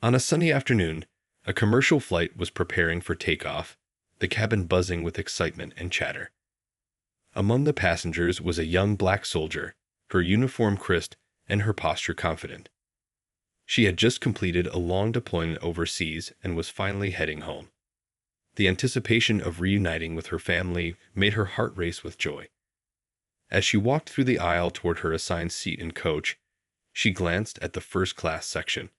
On a sunny afternoon, a commercial flight was preparing for takeoff, the cabin buzzing with excitement and chatter. Among the passengers was a young black soldier, her uniform crisp and her posture confident. She had just completed a long deployment overseas and was finally heading home. The anticipation of reuniting with her family made her heart race with joy. As she walked through the aisle toward her assigned seat in coach, she glanced at the first-class section,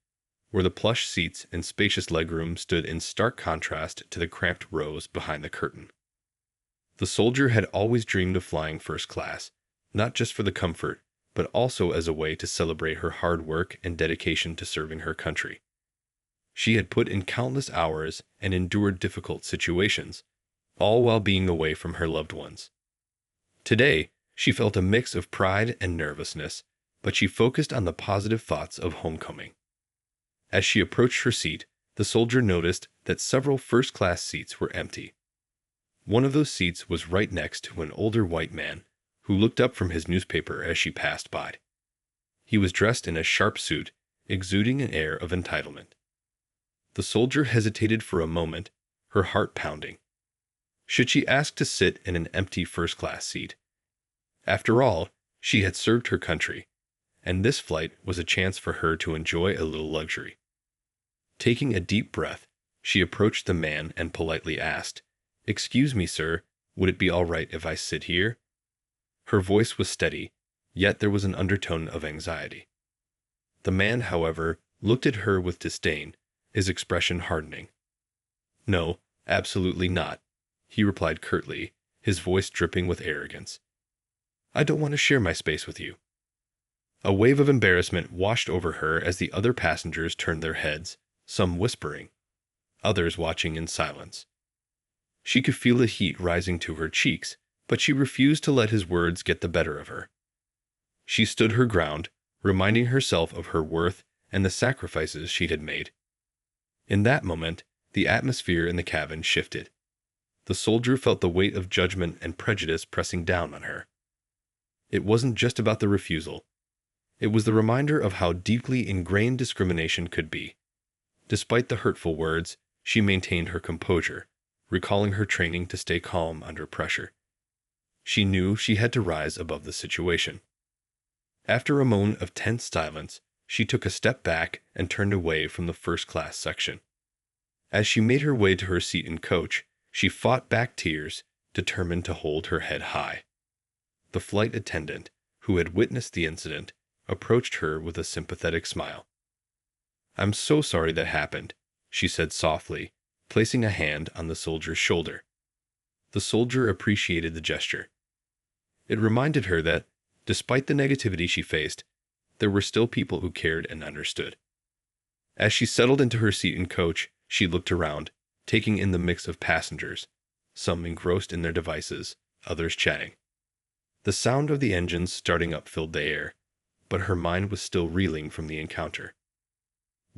where the plush seats and spacious legroom stood in stark contrast to the cramped rows behind the curtain. The soldier had always dreamed of flying first class, not just for the comfort, but also as a way to celebrate her hard work and dedication to serving her country. She had put in countless hours and endured difficult situations, all while being away from her loved ones. Today, she felt a mix of pride and nervousness, but she focused on the positive thoughts of homecoming. As she approached her seat, the soldier noticed that several first-class seats were empty. One of those seats was right next to an older white man who looked up from his newspaper as she passed by. He was dressed in a sharp suit, exuding an air of entitlement. The soldier hesitated for a moment, her heart pounding. Should she ask to sit in an empty first-class seat? After all, she had served her country, and this flight was a chance for her to enjoy a little luxury. Taking a deep breath, she approached the man and politely asked, "Excuse me, sir, would it be all right if I sit here?" Her voice was steady, yet there was an undertone of anxiety. The man, however, looked at her with disdain, his expression hardening. "No, absolutely not," he replied curtly, his voice dripping with arrogance. "I don't want to share my space with you." A wave of embarrassment washed over her as the other passengers turned their heads, some whispering, others watching in silence. She could feel the heat rising to her cheeks, but she refused to let his words get the better of her. She stood her ground, reminding herself of her worth and the sacrifices she had made. In that moment, the atmosphere in the cabin shifted. The soldier felt the weight of judgment and prejudice pressing down on her. It wasn't just about the refusal. It was the reminder of how deeply ingrained discrimination could be. Despite the hurtful words, she maintained her composure, recalling her training to stay calm under pressure. She knew she had to rise above the situation. After a moment of tense silence, she took a step back and turned away from the first-class section. As she made her way to her seat in coach, she fought back tears, determined to hold her head high. The flight attendant, who had witnessed the incident, approached her with a sympathetic smile. "I'm so sorry that happened," she said softly, placing a hand on the soldier's shoulder. The soldier appreciated the gesture. It reminded her that, despite the negativity she faced, there were still people who cared and understood. As she settled into her seat in coach, she looked around, taking in the mix of passengers, some engrossed in their devices, others chatting. The sound of the engines starting up filled the air, but her mind was still reeling from the encounter.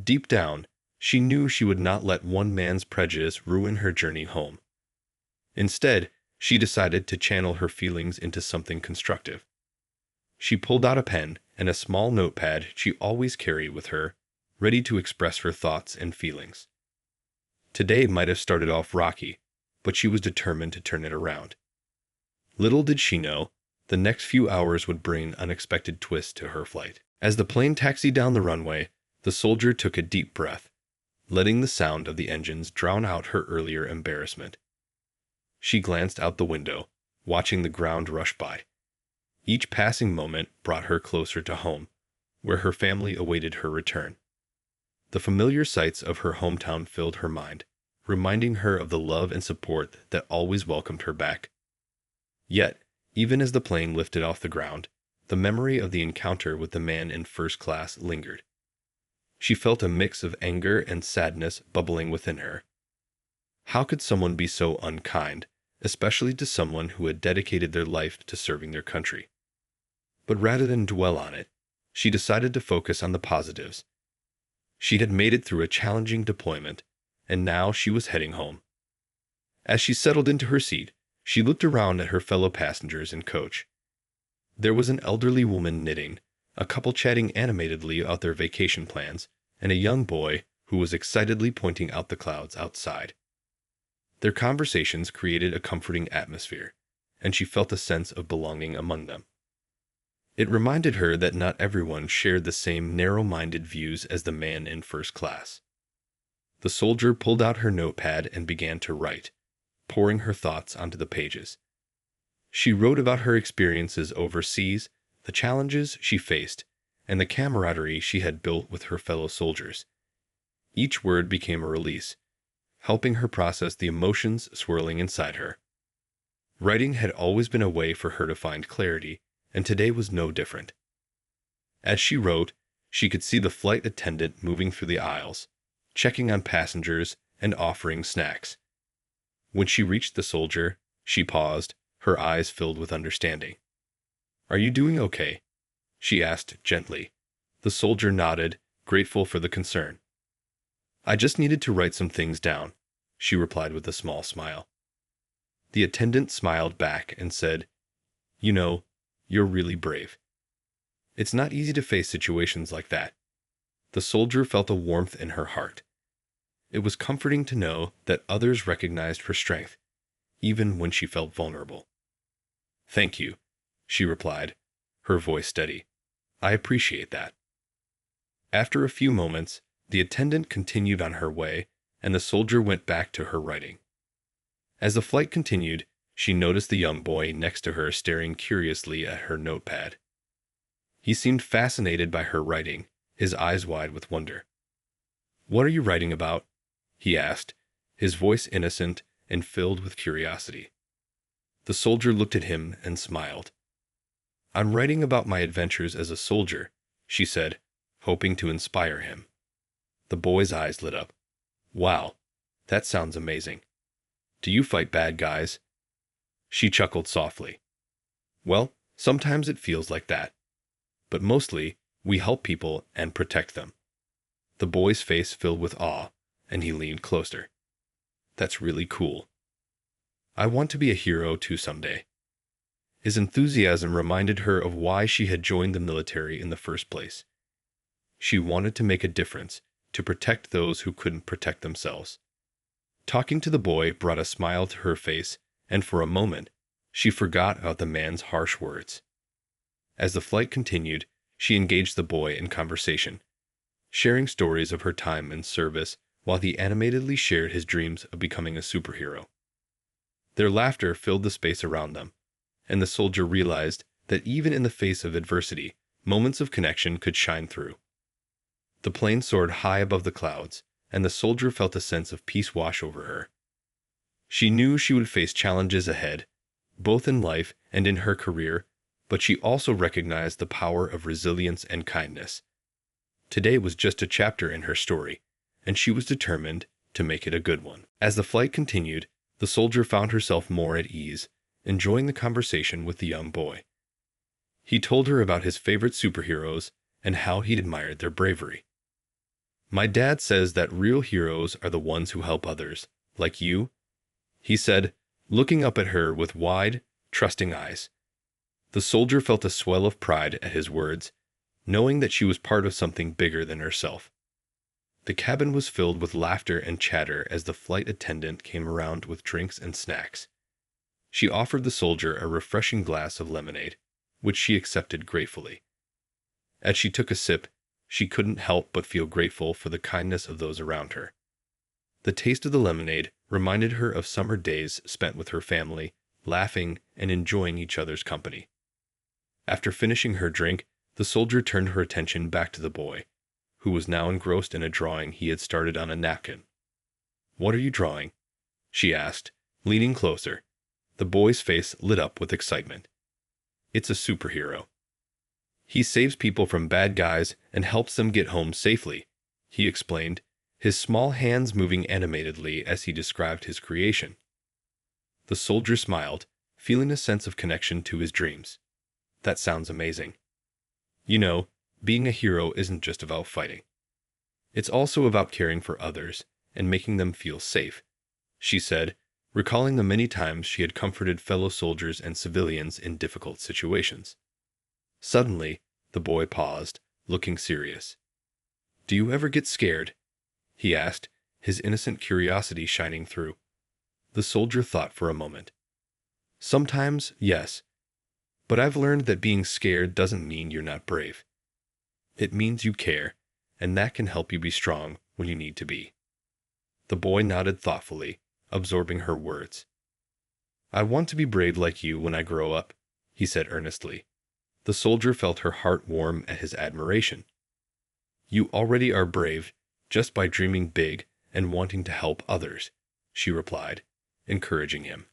Deep down, she knew she would not let one man's prejudice ruin her journey home. Instead, she decided to channel her feelings into something constructive. She pulled out a pen and a small notepad she always carried with her, ready to express her thoughts and feelings. Today might have started off rocky, but she was determined to turn it around. Little did she know, the next few hours would bring unexpected twists to her flight. As the plane taxied down the runway, the soldier took a deep breath, letting the sound of the engines drown out her earlier embarrassment. She glanced out the window, watching the ground rush by. Each passing moment brought her closer to home, where her family awaited her return. The familiar sights of her hometown filled her mind, reminding her of the love and support that always welcomed her back. Yet, even as the plane lifted off the ground, the memory of the encounter with the man in first class lingered. She felt a mix of anger and sadness bubbling within her. How could someone be so unkind, especially to someone who had dedicated their life to serving their country? But rather than dwell on it, she decided to focus on the positives. She had made it through a challenging deployment, and now she was heading home. As she settled into her seat, she looked around at her fellow passengers and coach. There was an elderly woman knitting, a couple chatting animatedly about their vacation plans, and a young boy, who was excitedly pointing out the clouds outside. Their conversations created a comforting atmosphere, and she felt a sense of belonging among them. It reminded her that not everyone shared the same narrow-minded views as the man in first class. The soldier pulled out her notepad and began to write, pouring her thoughts onto the pages. She wrote about her experiences overseas, the challenges she faced, and the camaraderie she had built with her fellow soldiers. Each word became a release, helping her process the emotions swirling inside her. Writing had always been a way for her to find clarity, and today was no different. As she wrote, she could see the flight attendant moving through the aisles, checking on passengers and offering snacks. When she reached the soldier, she paused, her eyes filled with understanding. "Are you doing okay?" she asked gently. The soldier nodded, grateful for the concern. "I just needed to write some things down," she replied with a small smile. The attendant smiled back and said, "You know, you're really brave. It's not easy to face situations like that." The soldier felt a warmth in her heart. It was comforting to know that others recognized her strength, even when she felt vulnerable. "Thank you," she replied, her voice steady. "I appreciate that." After a few moments, the attendant continued on her way, and the soldier went back to her writing. As the flight continued, she noticed the young boy next to her staring curiously at her notepad. He seemed fascinated by her writing, his eyes wide with wonder. "What are you writing about?" he asked, his voice innocent and filled with curiosity. The soldier looked at him and smiled. "I'm writing about my adventures as a soldier," she said, hoping to inspire him. The boy's eyes lit up. "Wow, that sounds amazing. Do you fight bad guys?" She chuckled softly. "Well, sometimes it feels like that. But mostly, we help people and protect them." The boy's face filled with awe, and he leaned closer. "That's really cool. I want to be a hero too someday." His enthusiasm reminded her of why she had joined the military in the first place. She wanted to make a difference, to protect those who couldn't protect themselves. Talking to the boy brought a smile to her face, and for a moment, she forgot about the man's harsh words. As the flight continued, she engaged the boy in conversation, sharing stories of her time in service while he animatedly shared his dreams of becoming a superhero. Their laughter filled the space around them, and the soldier realized that even in the face of adversity, moments of connection could shine through. The plane soared high above the clouds, and the soldier felt a sense of peace wash over her. She knew she would face challenges ahead, both in life and in her career, but she also recognized the power of resilience and kindness. Today was just a chapter in her story, and she was determined to make it a good one. As the flight continued, the soldier found herself more at ease, enjoying the conversation with the young boy. He told her about his favorite superheroes and how he'd admired their bravery. "My dad says that real heroes are the ones who help others, like you," he said, looking up at her with wide, trusting eyes. The soldier felt a swell of pride at his words, knowing that she was part of something bigger than herself. The cabin was filled with laughter and chatter as the flight attendant came around with drinks and snacks. She offered the soldier a refreshing glass of lemonade, which she accepted gratefully. As she took a sip, she couldn't help but feel grateful for the kindness of those around her. The taste of the lemonade reminded her of summer days spent with her family, laughing and enjoying each other's company. After finishing her drink, the soldier turned her attention back to the boy, who was now engrossed in a drawing he had started on a napkin. "What are you drawing?" she asked, leaning closer. The boy's face lit up with excitement. "It's a superhero. He saves people from bad guys and helps them get home safely," he explained, his small hands moving animatedly as he described his creation. The soldier smiled, feeling a sense of connection to his dreams. "That sounds amazing. You know, being a hero isn't just about fighting. It's also about caring for others and making them feel safe," she said, recalling the many times she had comforted fellow soldiers and civilians in difficult situations. Suddenly, the boy paused, looking serious. "Do you ever get scared?" he asked, his innocent curiosity shining through. The soldier thought for a moment. Sometimes, yes. But I've learned that being scared doesn't mean you're not brave. It means you care, and that can help you be strong when you need to be. The boy nodded thoughtfully, absorbing her words. I want to be brave like you when I grow up, he said earnestly. The soldier felt her heart warm at his admiration. You already are brave just by dreaming big and wanting to help others, she replied, encouraging him.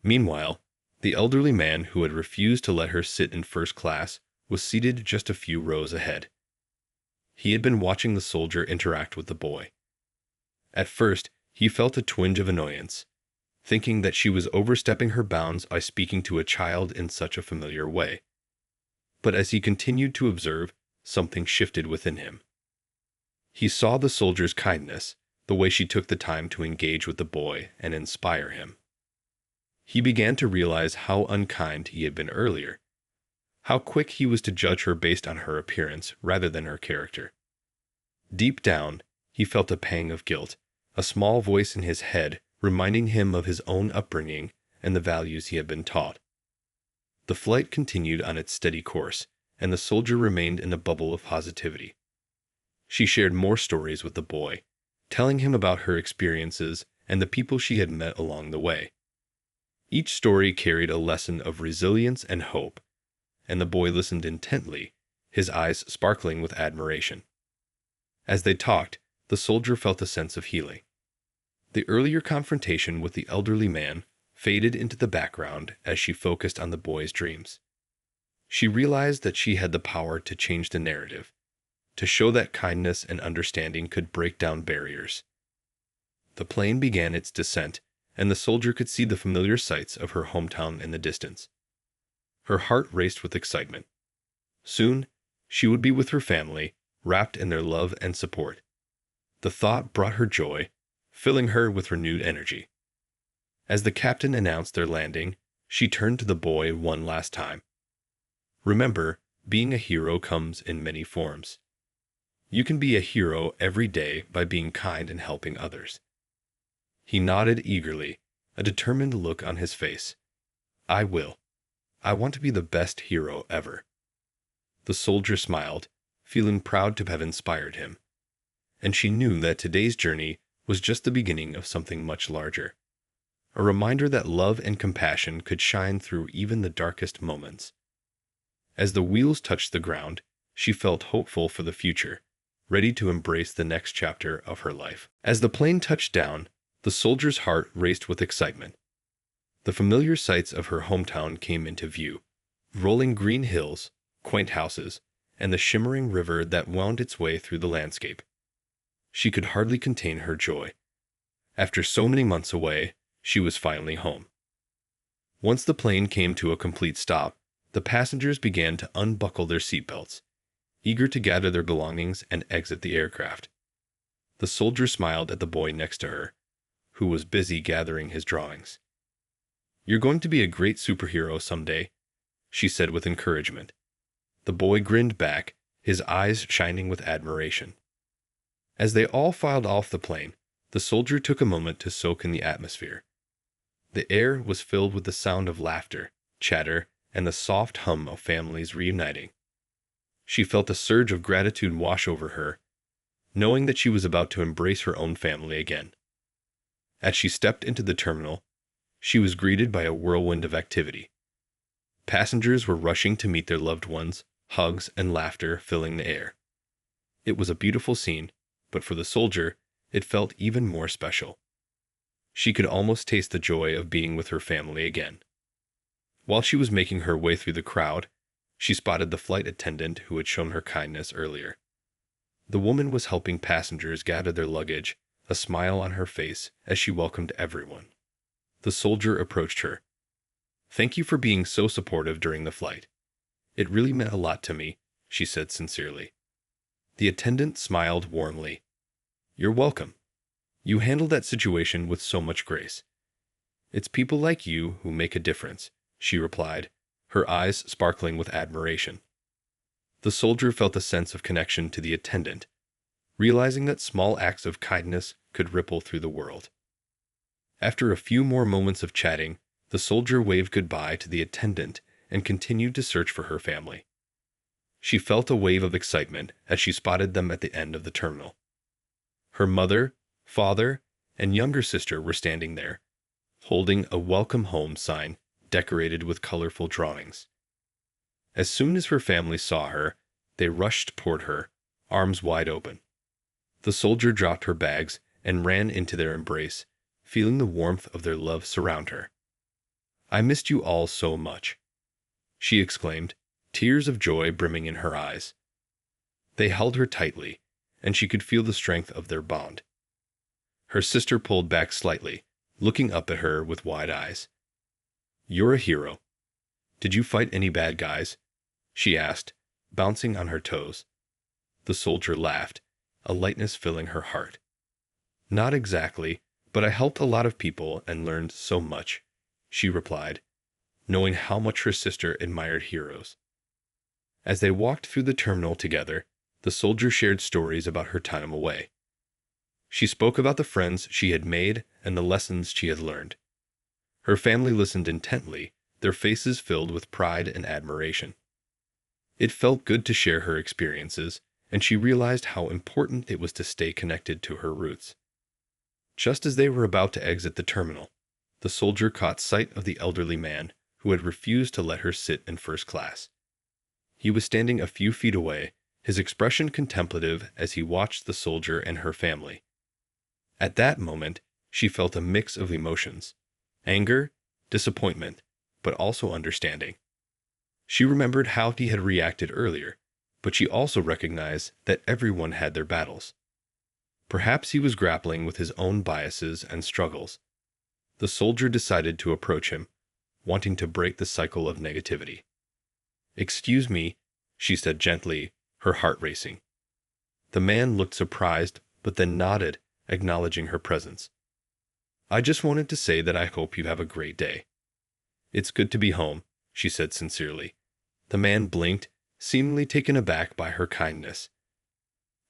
Meanwhile, the elderly man who had refused to let her sit in first class was seated just a few rows ahead. He had been watching the soldier interact with the boy. At first, he felt a twinge of annoyance, thinking that she was overstepping her bounds by speaking to a child in such a familiar way. But as he continued to observe, something shifted within him. He saw the soldier's kindness, the way she took the time to engage with the boy and inspire him. He began to realize how unkind he had been earlier, how quick he was to judge her based on her appearance rather than her character. Deep down, he felt a pang of guilt, a small voice in his head reminding him of his own upbringing and the values he had been taught. The flight continued on its steady course, and the soldier remained in a bubble of positivity. She shared more stories with the boy, telling him about her experiences and the people she had met along the way. Each story carried a lesson of resilience and hope, and the boy listened intently, his eyes sparkling with admiration. As they talked, the soldier felt a sense of healing. The earlier confrontation with the elderly man faded into the background as she focused on the boy's dreams. She realized that she had the power to change the narrative, to show that kindness and understanding could break down barriers. The plane began its descent, and the soldier could see the familiar sights of her hometown in the distance. Her heart raced with excitement. Soon, she would be with her family, wrapped in their love and support. The thought brought her joy, filling her with renewed energy. As the captain announced their landing, she turned to the boy one last time. Remember, being a hero comes in many forms. You can be a hero every day by being kind and helping others. He nodded eagerly, a determined look on his face. I will. I want to be the best hero ever. The soldier smiled, feeling proud to have inspired him. And she knew that today's journey was just the beginning of something much larger. A reminder that love and compassion could shine through even the darkest moments. As the wheels touched the ground, she felt hopeful for the future, ready to embrace the next chapter of her life. As the plane touched down, the soldier's heart raced with excitement. The familiar sights of her hometown came into view, rolling green hills, quaint houses, and the shimmering river that wound its way through the landscape. She could hardly contain her joy. After so many months away, she was finally home. Once the plane came to a complete stop, the passengers began to unbuckle their seatbelts, eager to gather their belongings and exit the aircraft. The soldier smiled at the boy next to her, who was busy gathering his drawings. You're going to be a great superhero someday, she said with encouragement. The boy grinned back, his eyes shining with admiration. As they all filed off the plane, the soldier took a moment to soak in the atmosphere. The air was filled with the sound of laughter, chatter, and the soft hum of families reuniting. She felt a surge of gratitude wash over her, knowing that she was about to embrace her own family again. As she stepped into the terminal, she was greeted by a whirlwind of activity. Passengers were rushing to meet their loved ones, hugs and laughter filling the air. It was a beautiful scene, but for the soldier, it felt even more special. She could almost taste the joy of being with her family again. While she was making her way through the crowd, she spotted the flight attendant who had shown her kindness earlier. The woman was helping passengers gather their luggage, a smile on her face as she welcomed everyone. The soldier approached her. Thank you for being so supportive during the flight. It really meant a lot to me, she said sincerely. The attendant smiled warmly. You're welcome. You handled that situation with so much grace. It's people like you who make a difference, she replied, her eyes sparkling with admiration. The soldier felt a sense of connection to the attendant, realizing that small acts of kindness could ripple through the world. After a few more moments of chatting, the soldier waved goodbye to the attendant and continued to search for her family. She felt a wave of excitement as she spotted them at the end of the terminal. Her mother, father, and younger sister were standing there, holding a welcome home sign decorated with colorful drawings. As soon as her family saw her, they rushed toward her, arms wide open. The soldier dropped her bags and ran into their embrace, feeling the warmth of their love surround her. "I missed you all so much," she exclaimed, tears of joy brimming in her eyes. They held her tightly, and she could feel the strength of their bond. Her sister pulled back slightly, looking up at her with wide eyes. "You're a hero. Did you fight any bad guys?" she asked, bouncing on her toes. The soldier laughed, a lightness filling her heart. "Not exactly, but I helped a lot of people and learned so much," she replied, knowing how much her sister admired heroes. As they walked through the terminal together, the soldier shared stories about her time away. She spoke about the friends she had made and the lessons she had learned. Her family listened intently, their faces filled with pride and admiration. It felt good to share her experiences, and she realized how important it was to stay connected to her roots. Just as they were about to exit the terminal, the soldier caught sight of the elderly man who had refused to let her sit in first class. He was standing a few feet away, his expression contemplative as he watched the soldier and her family. At that moment, she felt a mix of emotions: anger, disappointment, but also understanding. She remembered how he had reacted earlier, but she also recognized that everyone had their battles. Perhaps he was grappling with his own biases and struggles. The soldier decided to approach him, wanting to break the cycle of negativity. "Excuse me," she said gently, her heart racing. The man looked surprised, but then nodded, acknowledging her presence. "I just wanted to say that I hope you have a great day." "It's good to be home," she said sincerely. The man blinked, seemingly taken aback by her kindness.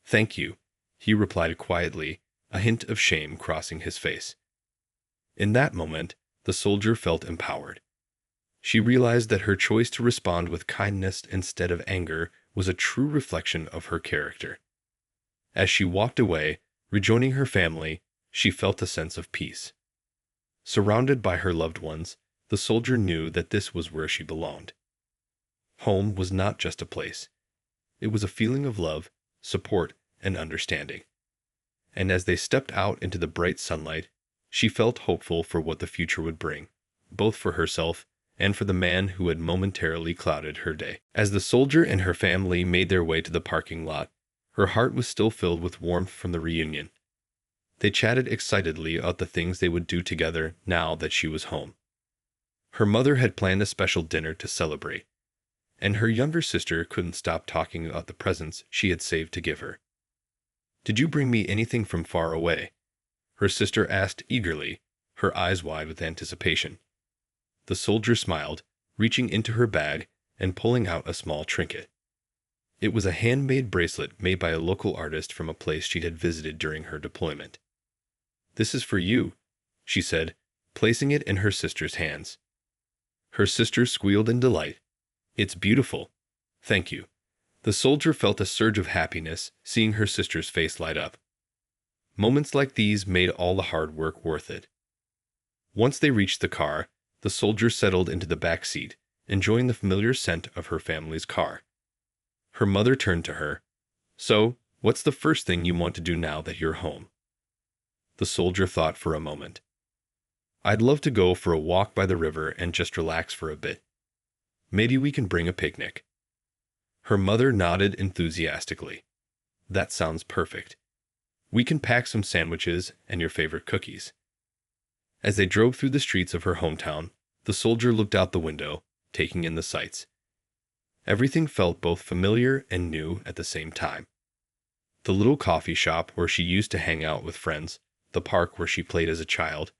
"Thank you," he replied quietly, a hint of shame crossing his face. In that moment, the soldier felt empowered. She realized that her choice to respond with kindness instead of anger was a true reflection of her character. As she walked away, rejoining her family, she felt a sense of peace. Surrounded by her loved ones, the soldier knew that this was where she belonged. Home was not just a place. It was a feeling of love, support, and understanding. And as they stepped out into the bright sunlight, she felt hopeful for what the future would bring, both for herself and for the man who had momentarily clouded her day. As the soldier and her family made their way to the parking lot, her heart was still filled with warmth from the reunion. They chatted excitedly about the things they would do together now that she was home. Her mother had planned a special dinner to celebrate, and her younger sister couldn't stop talking about the presents she had saved to give her. "Did you bring me anything from far away?" her sister asked eagerly, her eyes wide with anticipation. The soldier smiled, reaching into her bag and pulling out a small trinket. It was a handmade bracelet made by a local artist from a place she had visited during her deployment. "This is for you," she said, placing it in her sister's hands. Her sister squealed in delight. "It's beautiful. Thank you." The soldier felt a surge of happiness seeing her sister's face light up. Moments like these made all the hard work worth it. Once they reached the car, the soldier settled into the back seat, enjoying the familiar scent of her family's car. Her mother turned to her. "So, what's the first thing you want to do now that you're home?" The soldier thought for a moment. "I'd love to go for a walk by the river and just relax for a bit. Maybe we can bring a picnic." Her mother nodded enthusiastically. "That sounds perfect. We can pack some sandwiches and your favorite cookies." As they drove through the streets of her hometown, the soldier looked out the window, taking in the sights. Everything felt both familiar and new at the same time. The little coffee shop where she used to hang out with friends, the park where she played as a child,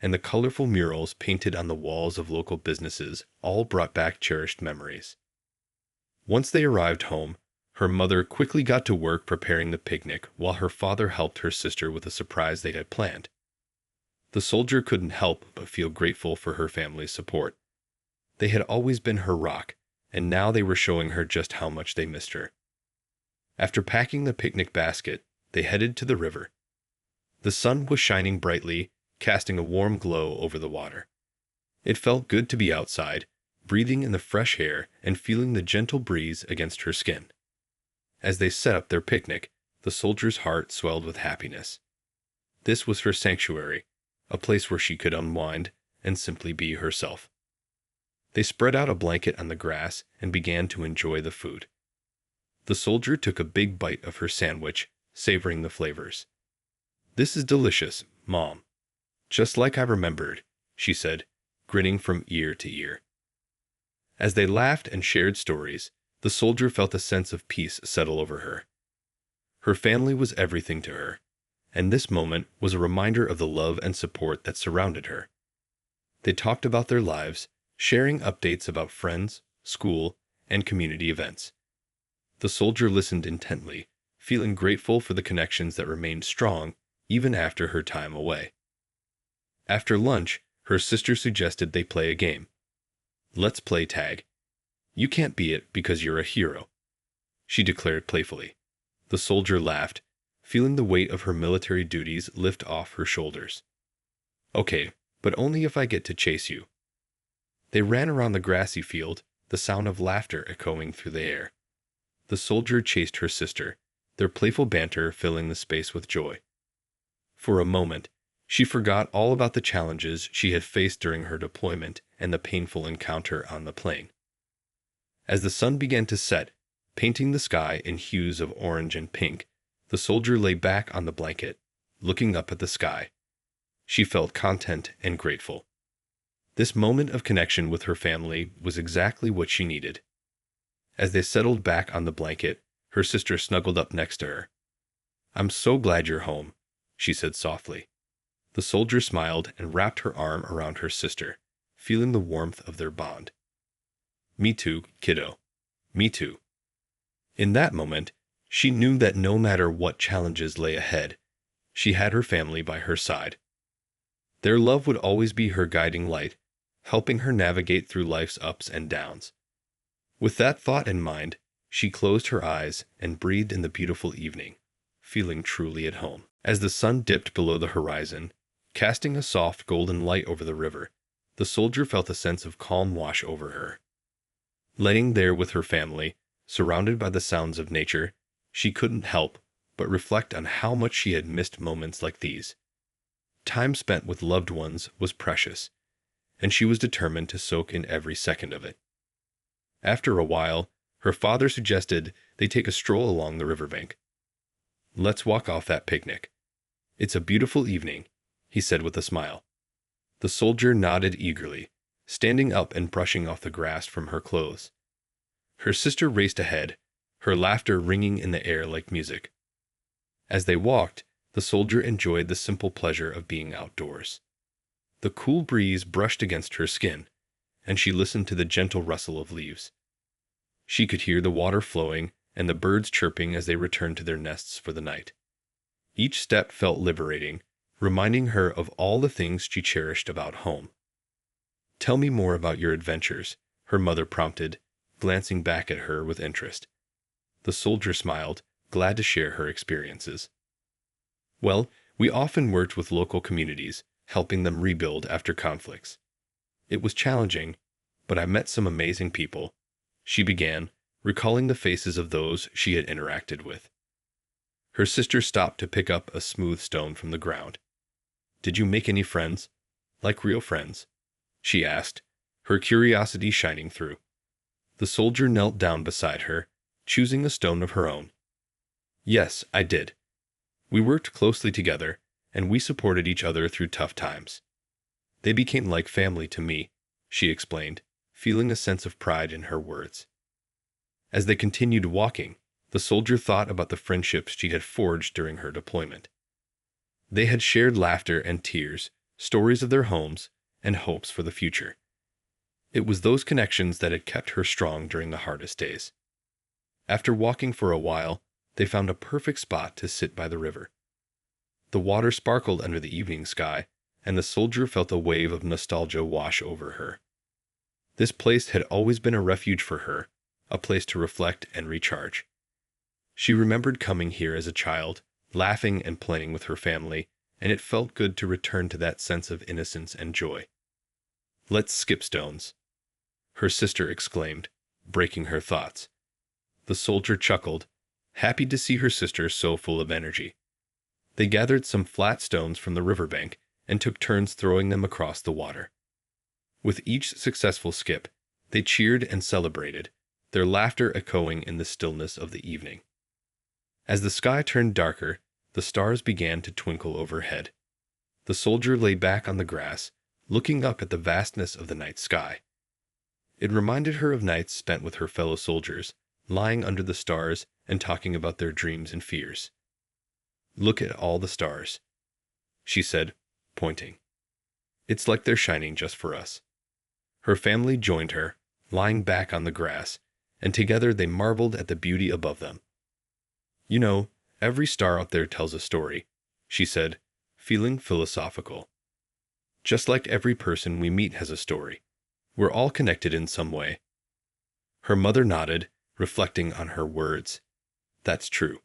and the colorful murals painted on the walls of local businesses all brought back cherished memories. Once they arrived home, Her mother quickly got to work preparing the picnic while her father helped her sister with a surprise they had planned. The soldier couldn't help but feel grateful for her family's support. They had always been her rock, and now they were showing her just how much they missed her. After packing the picnic basket, they headed to the river. The sun was shining brightly, casting a warm glow over the water. It felt good to be outside, breathing in the fresh air and feeling the gentle breeze against her skin. As they set up their picnic, the soldier's heart swelled with happiness. This was her sanctuary, a place where she could unwind and simply be herself. They spread out a blanket on the grass and began to enjoy the food. The soldier took a big bite of her sandwich, savoring the flavors. "This is delicious, Mom. Just like I remembered," she said, grinning from ear to ear. As they laughed and shared stories, the soldier felt a sense of peace settle over her. Her family was everything to her, and this moment was a reminder of the love and support that surrounded her. They talked about their lives, sharing updates about friends, school, and community events. The soldier listened intently, feeling grateful for the connections that remained strong even after her time away. After lunch, her sister suggested they play a game. "Let's play tag. You can't be it because you're a hero," she declared playfully. The soldier laughed, feeling the weight of her military duties lift off her shoulders. "Okay, but only if I get to chase you." They ran around the grassy field, the sound of laughter echoing through the air. The soldier chased her sister, their playful banter filling the space with joy. For a moment, she forgot all about the challenges she had faced during her deployment and the painful encounter on the plane. As the sun began to set, painting the sky in hues of orange and pink, the soldier lay back on the blanket, looking up at the sky. She felt content and grateful. This moment of connection with her family was exactly what she needed. As they settled back on the blanket, her sister snuggled up next to her. "I'm so glad you're home," she said softly. The soldier smiled and wrapped her arm around her sister, feeling the warmth of their bond. "Me too, kiddo. Me too." In that moment, she knew that no matter what challenges lay ahead, she had her family by her side. Their love would always be her guiding light, helping her navigate through life's ups and downs. With that thought in mind, she closed her eyes and breathed in the beautiful evening, feeling truly at home. As the sun dipped below the horizon, casting a soft golden light over the river, the soldier felt a sense of calm wash over her. Laying there with her family, surrounded by the sounds of nature, she couldn't help but reflect on how much she had missed moments like these. Time spent with loved ones was precious, and she was determined to soak in every second of it. After a while, her father suggested they take a stroll along the riverbank. "Let's walk off that picnic. It's a beautiful evening," he said with a smile. The soldier nodded eagerly, standing up and brushing off the grass from her clothes. Her sister raced ahead, her laughter ringing in the air like music. As they walked, the soldier enjoyed the simple pleasure of being outdoors. The cool breeze brushed against her skin, and she listened to the gentle rustle of leaves. She could hear the water flowing and the birds chirping as they returned to their nests for the night. Each step felt liberating, reminding her of all the things she cherished about home. "Tell me more about your adventures," her mother prompted, glancing back at her with interest. The soldier smiled, glad to share her experiences. "Well, we often worked with local communities, helping them rebuild after conflicts. It was challenging, but I met some amazing people," she began, recalling the faces of those she had interacted with. Her sister stopped to pick up a smooth stone from the ground. "Did you make any friends? Like real friends?" she asked, her curiosity shining through. The soldier knelt down beside her, choosing a stone of her own. "Yes, I did. We worked closely together, and we supported each other through tough times. They became like family to me," she explained, feeling a sense of pride in her words. As they continued walking, the soldier thought about the friendships she had forged during her deployment. They had shared laughter and tears, stories of their homes, and hopes for the future. It was those connections that had kept her strong during the hardest days. After walking for a while, they found a perfect spot to sit by the river. The water sparkled under the evening sky, and the soldier felt a wave of nostalgia wash over her. This place had always been a refuge for her, a place to reflect and recharge. She remembered coming here as a child, laughing and playing with her family, and it felt good to return to that sense of innocence and joy. "Let's skip stones," her sister exclaimed, breaking her thoughts. The soldier chuckled, happy to see her sister so full of energy. They gathered some flat stones from the riverbank and took turns throwing them across the water. With each successful skip, they cheered and celebrated, their laughter echoing in the stillness of the evening. As the sky turned darker, the stars began to twinkle overhead. The soldier lay back on the grass, looking up at the vastness of the night sky. It reminded her of nights spent with her fellow soldiers, lying under the stars and talking about their dreams and fears. "Look at all the stars," she said, pointing. "It's like they're shining just for us." Her family joined her, lying back on the grass, and together they marveled at the beauty above them. "You know, every star out there tells a story," she said, feeling philosophical. "Just like every person we meet has a story. We're all connected in some way." Her mother nodded, reflecting on her words. "That's true.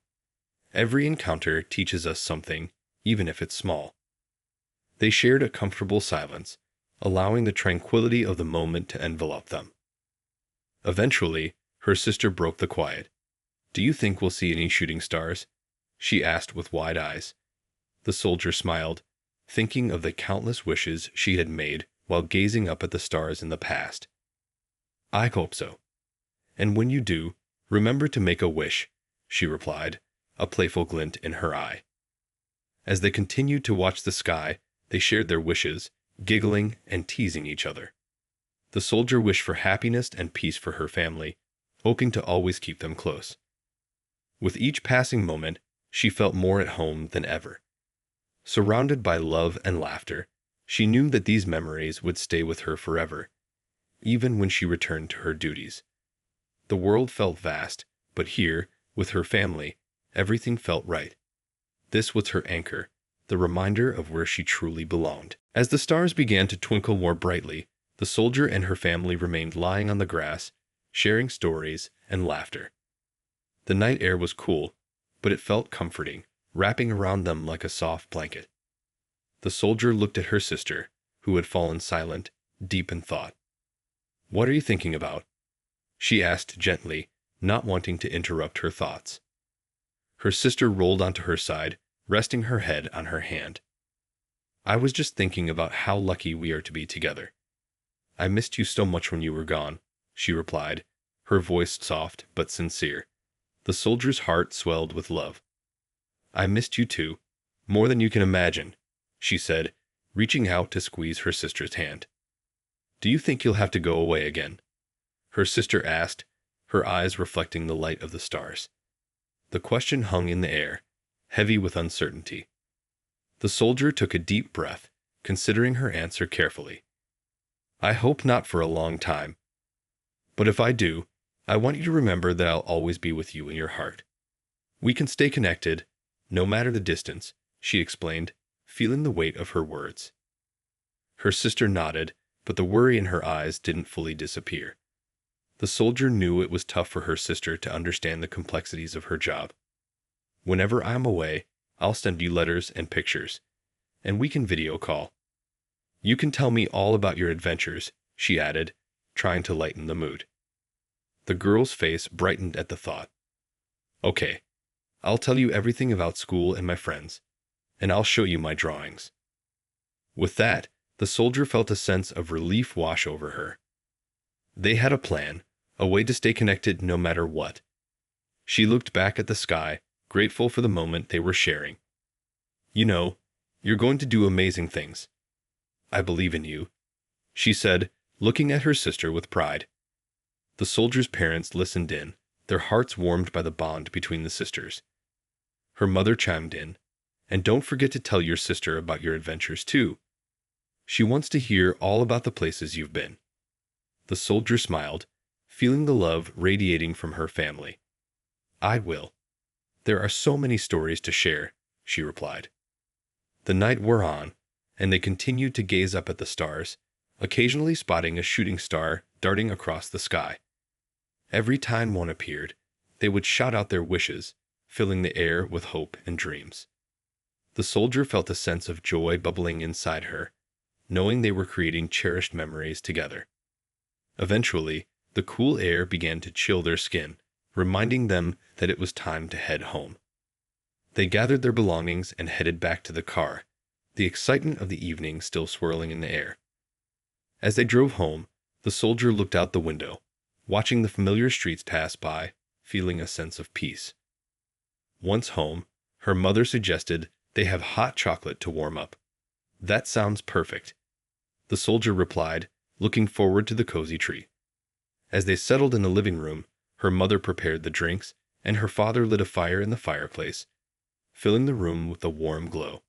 Every encounter teaches us something, even if it's small." They shared a comfortable silence, allowing the tranquility of the moment to envelop them. Eventually, her sister broke the quiet. "Do you think we'll see any shooting stars?" she asked with wide eyes. The soldier smiled, thinking of the countless wishes she had made while gazing up at the stars in the past. "I hope so. And when you do, remember to make a wish," she replied, a playful glint in her eye. As they continued to watch the sky, they shared their wishes, giggling and teasing each other. The soldier wished for happiness and peace for her family, hoping to always keep them close. With each passing moment, she felt more at home than ever. Surrounded by love and laughter, she knew that these memories would stay with her forever, even when she returned to her duties. The world felt vast, but here, with her family, everything felt right. This was her anchor, the reminder of where she truly belonged. As the stars began to twinkle more brightly, the soldier and her family remained lying on the grass, sharing stories and laughter. The night air was cool, but it felt comforting, wrapping around them like a soft blanket. The soldier looked at her sister, who had fallen silent, deep in thought. "What are you thinking about?" she asked gently, not wanting to interrupt her thoughts. Her sister rolled onto her side, resting her head on her hand. "I was just thinking about how lucky we are to be together. I missed you so much when you were gone," she replied, her voice soft but sincere. The soldier's heart swelled with love. "I missed you too, more than you can imagine," she said, reaching out to squeeze her sister's hand. "Do you think you'll have to go away again?" her sister asked, her eyes reflecting the light of the stars. The question hung in the air, heavy with uncertainty. The soldier took a deep breath, considering her answer carefully. "I hope not for a long time. But if I do, I want you to remember that I'll always be with you in your heart. We can stay connected, no matter the distance," she explained, feeling the weight of her words. Her sister nodded, but the worry in her eyes didn't fully disappear. The soldier knew it was tough for her sister to understand the complexities of her job. "Whenever I'm away, I'll send you letters and pictures, and we can video call. You can tell me all about your adventures," she added, trying to lighten the mood. The girl's face brightened at the thought. "Okay, I'll tell you everything about school and my friends, and I'll show you my drawings." With that, the soldier felt a sense of relief wash over her. They had a plan, a way to stay connected no matter what. She looked back at the sky, grateful for the moment they were sharing. "You know, you're going to do amazing things. I believe in you," she said, looking at her sister with pride. The soldier's parents listened in, their hearts warmed by the bond between the sisters. Her mother chimed in, "And don't forget to tell your sister about your adventures too. She wants to hear all about the places you've been." The soldier smiled, feeling the love radiating from her family. "I will. There are so many stories to share," she replied. The night wore on, and they continued to gaze up at the stars, occasionally spotting a shooting star darting across the sky. Every time one appeared, they would shout out their wishes, filling the air with hope and dreams. The soldier felt a sense of joy bubbling inside her, knowing they were creating cherished memories together. Eventually, the cool air began to chill their skin, reminding them that it was time to head home. They gathered their belongings and headed back to the car, the excitement of the evening still swirling in the air. As they drove home, the soldier looked out the window, watching the familiar streets pass by, feeling a sense of peace. Once home, her mother suggested they have hot chocolate to warm up. "That sounds perfect," the soldier replied, looking forward to the cozy tree. As they settled in the living room, her mother prepared the drinks, and her father lit a fire in the fireplace, filling the room with a warm glow.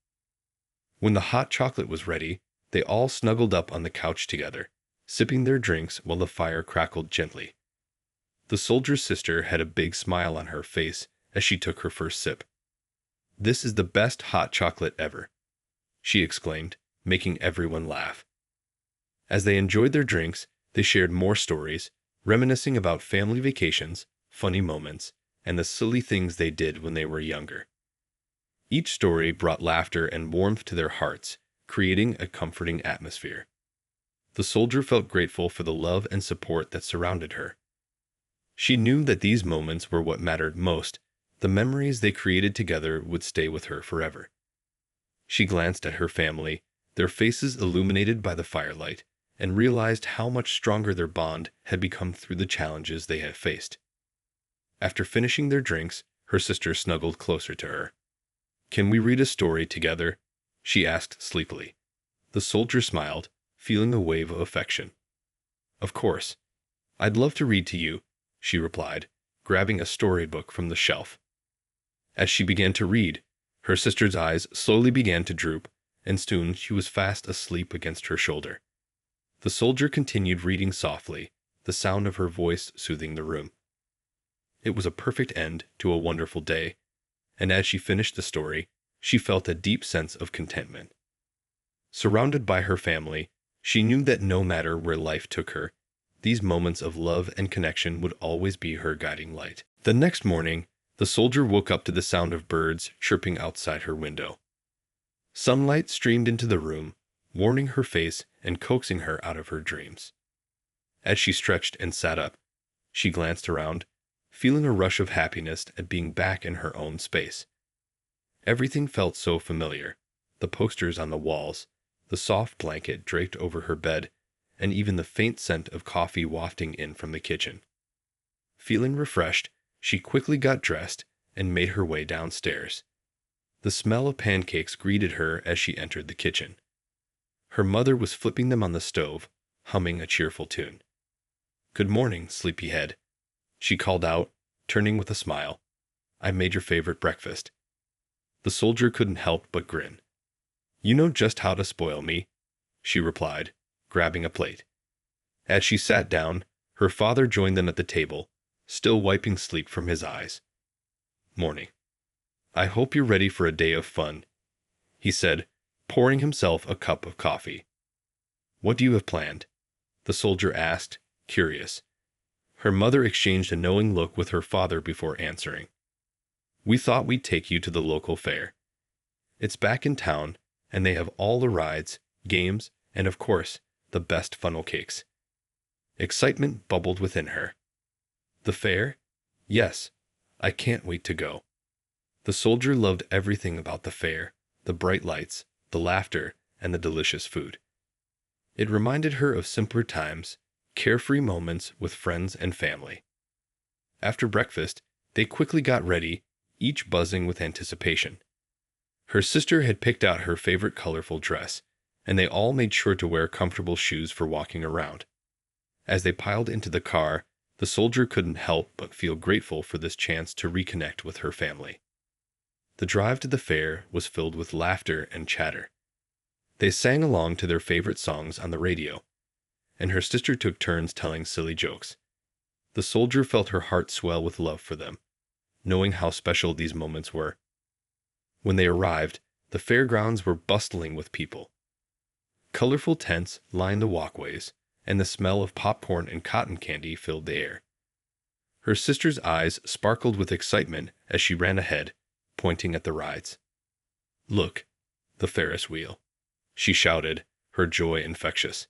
When the hot chocolate was ready, they all snuggled up on the couch together, sipping their drinks while the fire crackled gently. The soldier's sister had a big smile on her face as she took her first sip. "This is the best hot chocolate ever," she exclaimed, making everyone laugh. As they enjoyed their drinks, they shared more stories, reminiscing about family vacations, funny moments, and the silly things they did when they were younger. Each story brought laughter and warmth to their hearts, creating a comforting atmosphere. The soldier felt grateful for the love and support that surrounded her. She knew that these moments were what mattered most. The memories they created together would stay with her forever. She glanced at her family, their faces illuminated by the firelight, and realized how much stronger their bond had become through the challenges they had faced. After finishing their drinks, her sister snuggled closer to her. "Can we read a story together?" she asked sleepily. The soldier smiled, feeling a wave of affection. "Of course. I'd love to read to you," she replied, grabbing a storybook from the shelf. As she began to read, her sister's eyes slowly began to droop, and soon she was fast asleep against her shoulder. The soldier continued reading softly, the sound of her voice soothing the room. It was a perfect end to a wonderful day, and as she finished the story, she felt a deep sense of contentment. Surrounded by her family, she knew that no matter where life took her, these moments of love and connection would always be her guiding light. The next morning, the soldier woke up to the sound of birds chirping outside her window. Sunlight streamed into the room, warming her face and coaxing her out of her dreams. As she stretched and sat up, she glanced around, feeling a rush of happiness at being back in her own space. Everything felt so familiar: the posters on the walls, the soft blanket draped over her bed, and even the faint scent of coffee wafting in from the kitchen. Feeling refreshed, she quickly got dressed and made her way downstairs. The smell of pancakes greeted her as she entered the kitchen. Her mother was flipping them on the stove, humming a cheerful tune. "Good morning, sleepyhead," she called out, turning with a smile. "I made your favorite breakfast." The soldier couldn't help but grin. "You know just how to spoil me," she replied, grabbing a plate. As she sat down, her father joined them at the table, still wiping sleep from his eyes. "Morning. I hope you're ready for a day of fun," he said, pouring himself a cup of coffee. "What do you have planned?" the soldier asked, curious. Her mother exchanged a knowing look with her father before answering. "We thought we'd take you to the local fair. It's back in town, and they have all the rides, games, and of course, the best funnel cakes." Excitement bubbled within her. "The fair? Yes, I can't wait to go." The soldier loved everything about the fair: the bright lights, the laughter, and the delicious food. It reminded her of simpler times, carefree moments with friends and family. After breakfast, they quickly got ready, each buzzing with anticipation. Her sister had picked out her favorite colorful dress, and they all made sure to wear comfortable shoes for walking around. As they piled into the car, the soldier couldn't help but feel grateful for this chance to reconnect with her family. The drive to the fair was filled with laughter and chatter. They sang along to their favorite songs on the radio, and her sister took turns telling silly jokes. The soldier felt her heart swell with love for them. knowing how special these moments were. When they arrived, the fairgrounds were bustling with people. Colorful tents lined the walkways, and the smell of popcorn and cotton candy filled the air. Her sister's eyes sparkled with excitement as she ran ahead, pointing at the rides. "Look, the Ferris wheel," she shouted, her joy infectious.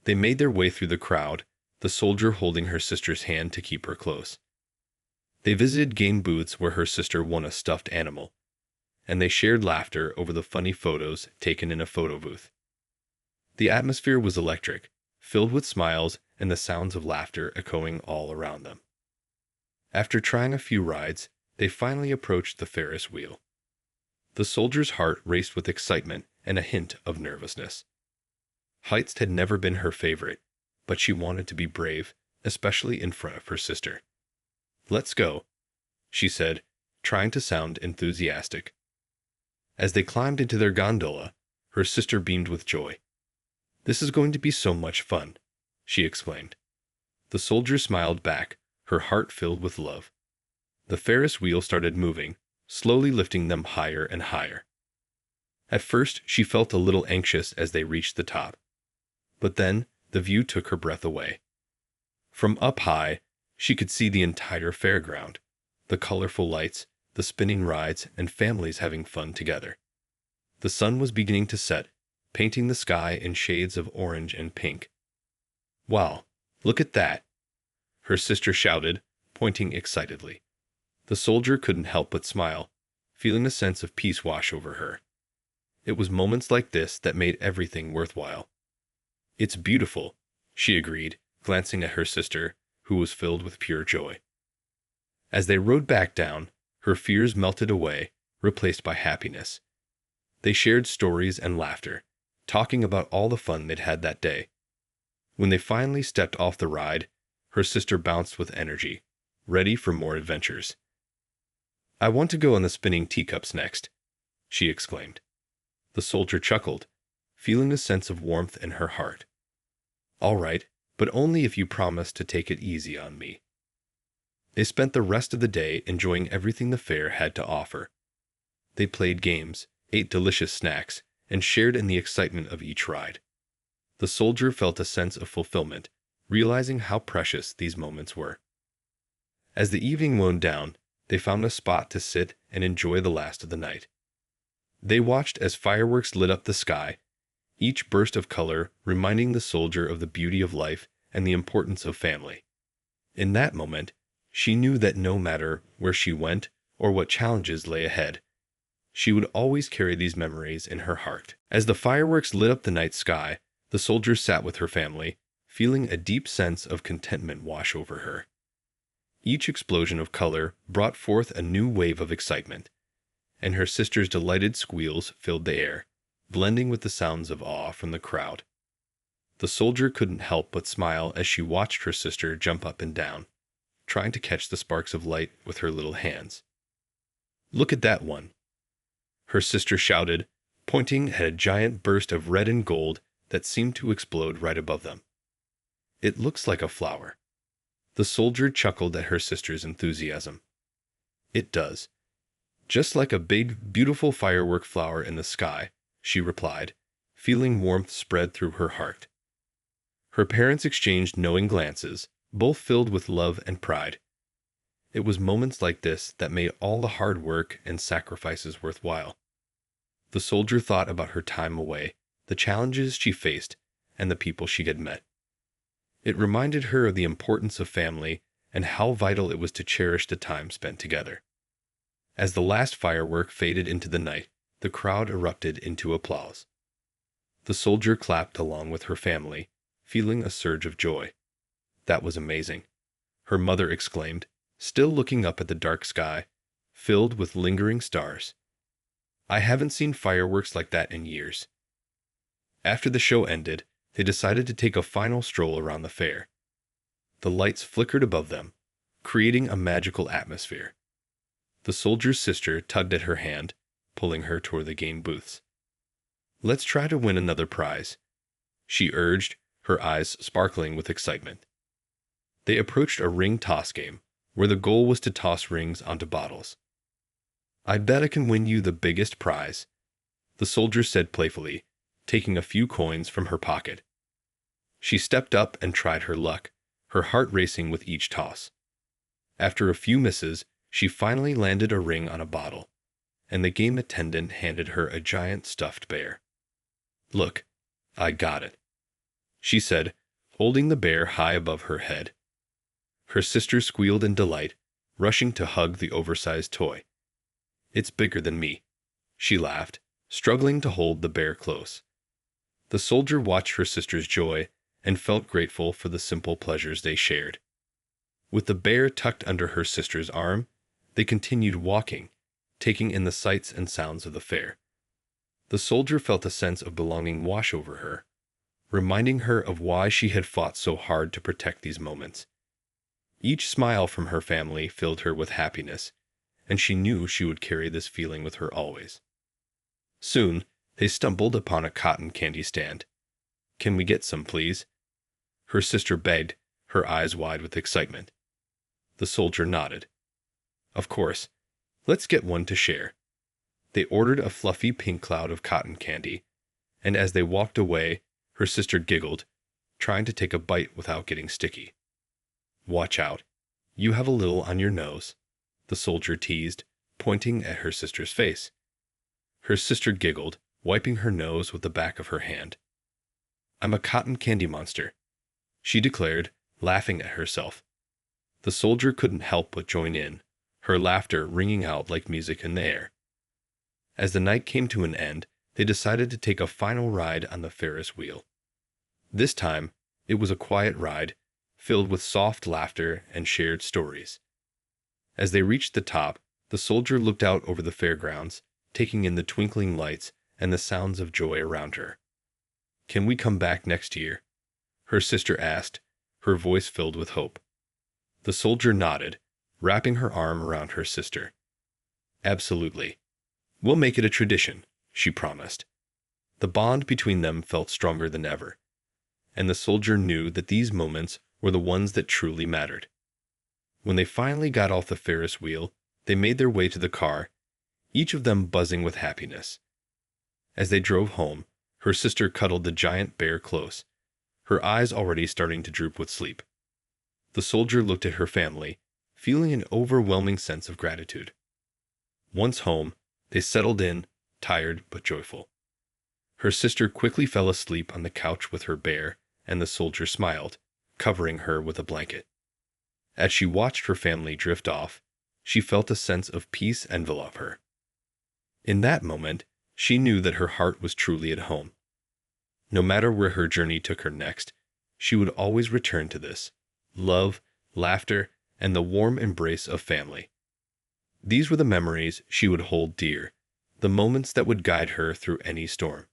They made their way through the crowd, the soldier holding her sister's hand to keep her close. They visited game booths where her sister won a stuffed animal, and they shared laughter over the funny photos taken in a photo booth. The atmosphere was electric, filled with smiles and the sounds of laughter echoing all around them. After trying a few rides, they finally approached the Ferris wheel. The soldier's heart raced with excitement and a hint of nervousness. Heights had never been her favorite, but she wanted to be brave, especially in front of her sister. "Let's go," she said, trying to sound enthusiastic. As they climbed into their gondola, her sister beamed with joy. "This is going to be so much fun," she exclaimed. The soldier smiled back, her heart filled with love. The Ferris wheel started moving, slowly lifting them higher and higher. At first, she felt a little anxious as they reached the top. But then, the view took her breath away. From up high, she could see the entire fairground, the colorful lights, the spinning rides, and families having fun together. The sun was beginning to set, painting the sky in shades of orange and pink. "Wow, look at that!" her sister shouted, pointing excitedly. The soldier couldn't help but smile, feeling a sense of peace wash over her. It was moments like this that made everything worthwhile. "It's beautiful," she agreed, glancing at her sister, who was filled with pure joy. As they rode back down, her fears melted away, replaced by happiness. They shared stories and laughter, talking about all the fun they'd had that day. When they finally stepped off the ride, her sister bounced with energy, ready for more adventures. "I want to go on the spinning teacups next," she exclaimed. The soldier chuckled, feeling a sense of warmth in her heart. "All right, but only if you promise to take it easy on me." They spent the rest of the day enjoying everything the fair had to offer. They played games, ate delicious snacks, and shared in the excitement of each ride. The soldier felt a sense of fulfillment, realizing how precious these moments were. As the evening wound down, they found a spot to sit and enjoy the last of the night. They watched as fireworks lit up the sky, each burst of color reminding the soldier of the beauty of life and the importance of family. In that moment, she knew that no matter where she went or what challenges lay ahead, she would always carry these memories in her heart. As the fireworks lit up the night sky, the soldier sat with her family, feeling a deep sense of contentment wash over her. Each explosion of color brought forth a new wave of excitement, and her sister's delighted squeals filled the air, blending with the sounds of awe from the crowd. The soldier couldn't help but smile as she watched her sister jump up and down, trying to catch the sparks of light with her little hands. "Look at that one," her sister shouted, pointing at a giant burst of red and gold that seemed to explode right above them. "It looks like a flower." The soldier chuckled at her sister's enthusiasm. "It does. Just like a big, beautiful firework flower in the sky," she replied, feeling warmth spread through her heart. Her parents exchanged knowing glances, both filled with love and pride. It was moments like this that made all the hard work and sacrifices worthwhile. The soldier thought about her time away, the challenges she faced, and the people she had met. It reminded her of the importance of family and how vital it was to cherish the time spent together. As the last firework faded into the night, the crowd erupted into applause. The soldier clapped along with her family, feeling a surge of joy. "That was amazing," her mother exclaimed, still looking up at the dark sky, filled with lingering stars. "I haven't seen fireworks like that in years." After the show ended, they decided to take a final stroll around the fair. The lights flickered above them, creating a magical atmosphere. The soldier's sister tugged at her hand, pulling her toward the game booths. "Let's try to win another prize," she urged, her eyes sparkling with excitement. They approached a ring toss game, where the goal was to toss rings onto bottles. "I bet I can win you the biggest prize," the soldier said playfully, taking a few coins from her pocket. She stepped up and tried her luck, her heart racing with each toss. After a few misses, she finally landed a ring on a bottle, and the game attendant handed her a giant stuffed bear. "Look, I got it," she said, holding the bear high above her head. Her sister squealed in delight, rushing to hug the oversized toy. "It's bigger than me," she laughed, struggling to hold the bear close. The soldier watched her sister's joy and felt grateful for the simple pleasures they shared. With the bear tucked under her sister's arm, they continued walking, taking in the sights and sounds of the fair. The soldier felt a sense of belonging wash over her, reminding her of why she had fought so hard to protect these moments. Each smile from her family filled her with happiness, and she knew she would carry this feeling with her always. Soon, they stumbled upon a cotton candy stand. "Can we get some, please?" her sister begged, her eyes wide with excitement. The soldier nodded. "Of course. Let's get one to share." They ordered a fluffy pink cloud of cotton candy, and as they walked away, her sister giggled, trying to take a bite without getting sticky. "Watch out. You have a little on your nose," the soldier teased, pointing at her sister's face. Her sister giggled, wiping her nose with the back of her hand. "I'm a cotton candy monster," she declared, laughing at herself. The soldier couldn't help but join in, her laughter ringing out like music in the air. As the night came to an end, they decided to take a final ride on the Ferris wheel. This time, it was a quiet ride, filled with soft laughter and shared stories. As they reached the top, the soldier looked out over the fairgrounds, taking in the twinkling lights and the sounds of joy around her. "Can we come back next year?" her sister asked, her voice filled with hope. The soldier nodded, wrapping her arm around her sister. "Absolutely. We'll make it a tradition," she promised. The bond between them felt stronger than ever, and the soldier knew that these moments were the ones that truly mattered. When they finally got off the Ferris wheel, they made their way to the car, each of them buzzing with happiness. As they drove home, her sister cuddled the giant bear close, her eyes already starting to droop with sleep. The soldier looked at her family, feeling an overwhelming sense of gratitude. Once home, they settled in, tired but joyful. Her sister quickly fell asleep on the couch with her bear, and the soldier smiled, covering her with a blanket. As she watched her family drift off, she felt a sense of peace envelop her. In that moment, she knew that her heart was truly at home. No matter where her journey took her next, she would always return to this: love, laughter, and the warm embrace of family. These were the memories she would hold dear, the moments that would guide her through any storm.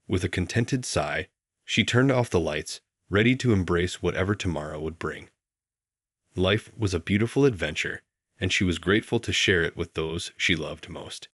With a contented sigh, she turned off the lights, ready to embrace whatever tomorrow would bring. Life was a beautiful adventure, and she was grateful to share it with those she loved most.